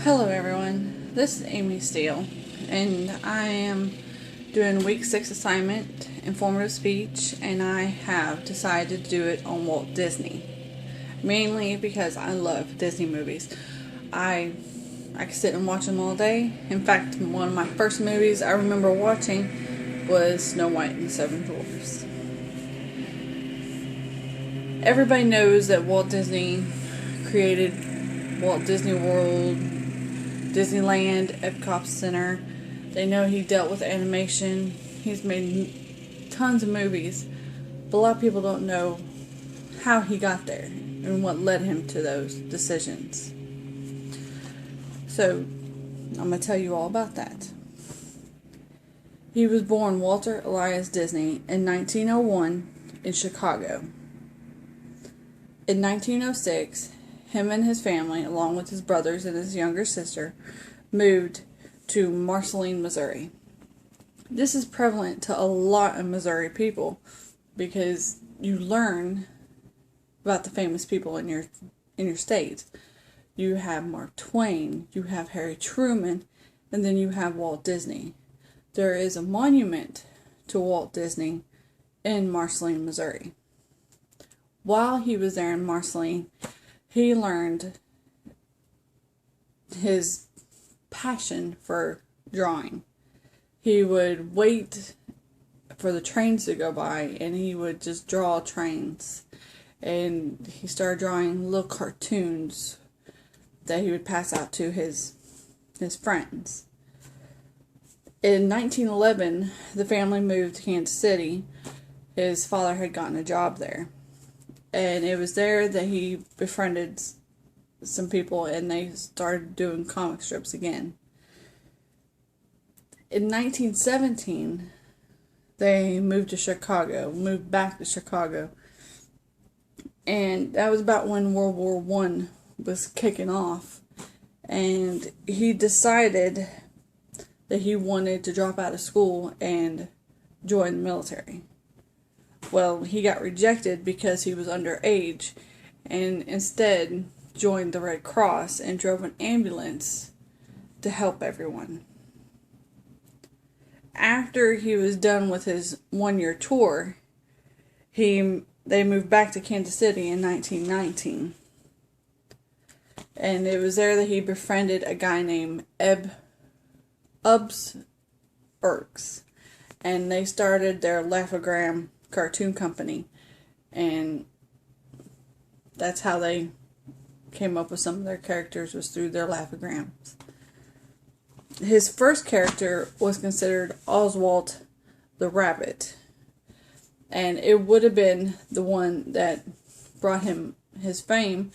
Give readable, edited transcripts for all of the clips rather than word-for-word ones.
Hello, everyone. This is Amy Steele, and I am doing week 6 assignment, informative speech, and I have decided to do it on Walt Disney. Mainly because I love Disney movies. I I can sit and watch them all day. In fact, one of my first movies I remember watching was Snow White and the Seven Dwarfs. Everybody knows that Walt Disney created Walt Disney World, Disneyland, Epcot Center. They know he dealt with animation. He's made tons of movies, but a lot of people don't know how he got there and what led him to those decisions. So, I'm going to tell you all about that. He was born Walter Elias Disney in 1901 in Chicago. In 1906, him and his family, along with his brothers and his younger sister, moved to Marceline, Missouri. This is prevalent to a lot of Missouri people because you learn about the famous people in your state. You have Mark Twain, you have Harry Truman, and then you have Walt Disney. There is a monument to Walt Disney in Marceline, Missouri. While he was there in Marceline, he learned his passion for drawing. He would wait for the trains to go by and he would just draw trains. And he started drawing little cartoons that he would pass out to his friends. In 1911, the family moved to Kansas City. His father had gotten a job there. And it was there that he befriended some people and they started doing comic strips again. In 1917, they moved back to Chicago. And that was about when World War I was kicking off. And he decided that he wanted to drop out of school and join the military. Well, he got rejected because he was underage and instead joined the Red Cross and drove an ambulance to help everyone. After he was done with his one-year tour, they moved back to Kansas City in 1919. And it was there that he befriended a guy named Ubbs Burks. And they started their Laugh-O-Gram cartoon company, and that's how they came up with some of their characters, was through their Laugh-O-Grams. His first character was considered Oswald the Rabbit, and it would have been the one that brought him his fame,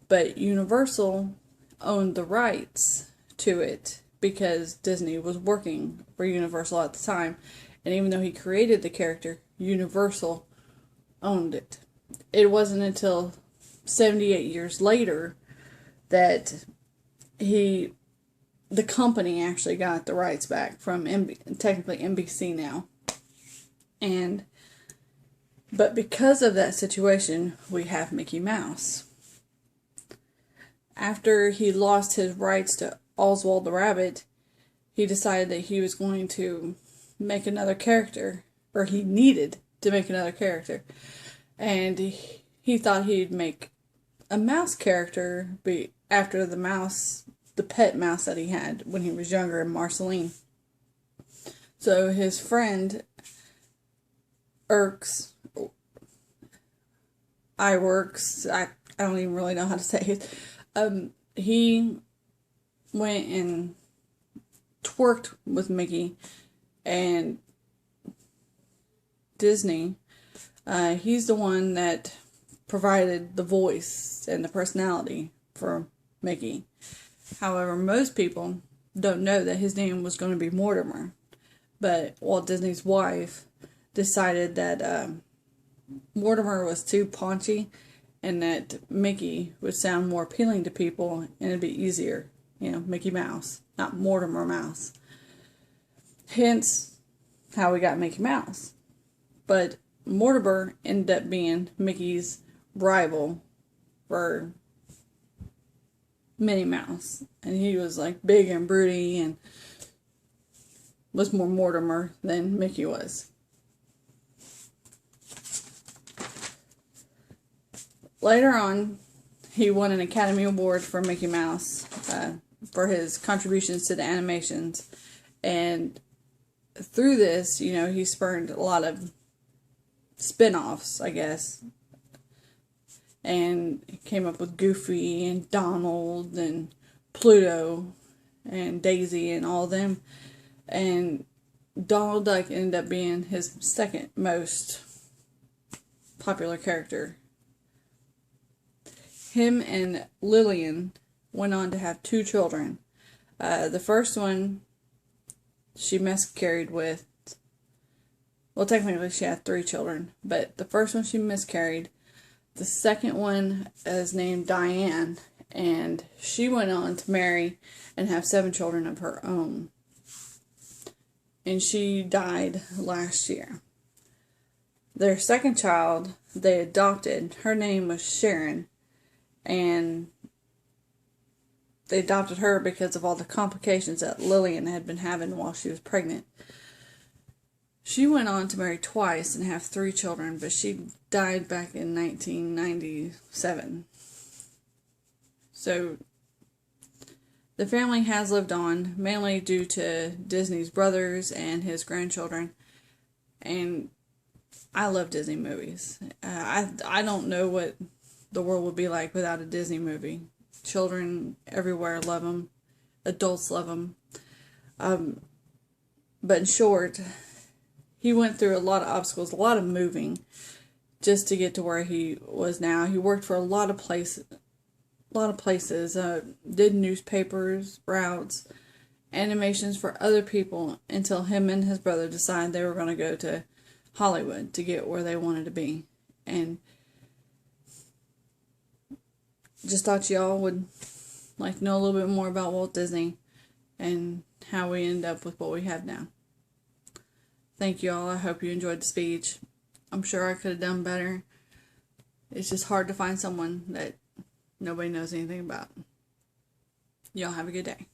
but Universal owned the rights to it because Disney was working for Universal at the time. And even though he created the character, Universal owned it. It wasn't until 78 years later that the company actually got the rights back from technically NBC now. But because of that situation, we have Mickey Mouse. After he lost his rights to Oswald the Rabbit, he decided that he was going to make another character, or he needed to make another character. And he thought he'd make a mouse character after the pet mouse that he had when he was younger in Marceline. So his friend Iwerks, I don't even really know how to say it. He went and twerked with Mickey, and Disney, he's the one that provided the voice and the personality for Mickey. However, most people don't know that his name was going to be Mortimer. But Walt Disney's wife decided that Mortimer was too paunchy and that Mickey would sound more appealing to people and it'd be easier. Mickey Mouse, not Mortimer Mouse. Hence, how we got Mickey Mouse. But Mortimer ended up being Mickey's rival for Minnie Mouse. And he was like big and broody and was more Mortimer than Mickey was. Later on, he won an Academy Award for Mickey Mouse for his contributions to the animations. And through this, you know, he spurned a lot of spin-offs, I guess. And he came up with Goofy and Donald and Pluto and Daisy and all of them. And Donald Duck ended up being his second most popular character. Him and Lillian went on to have 2 children. The first one she miscarried with. Well, technically she had 3 children, but the first one she miscarried. The second one is named Diane, and she went on to marry and have 7 children of her own. And she died last year. Their second child they adopted, her name was Sharon, and they adopted her because of all the complications that Lillian had been having while she was pregnant. She went on to marry twice and have 3 children, but she died back in 1997. So, the family has lived on, mainly due to Disney's brothers and his grandchildren. And I love Disney movies. I don't know what the world would be like without a Disney movie. Children everywhere love them. Adults love them. But in short, he went through a lot of obstacles, a lot of moving, just to get to where he was now. He worked for a lot of places, did newspapers, routes, animations for other people, until him and his brother decided they were going to go to Hollywood to get where they wanted to be. And just thought y'all would like to know a little bit more about Walt Disney and how we end up with what we have now. Thank you all. I hope you enjoyed the speech. I'm sure I could have done better. It's just hard to find someone that nobody knows anything about. Y'all have a good day.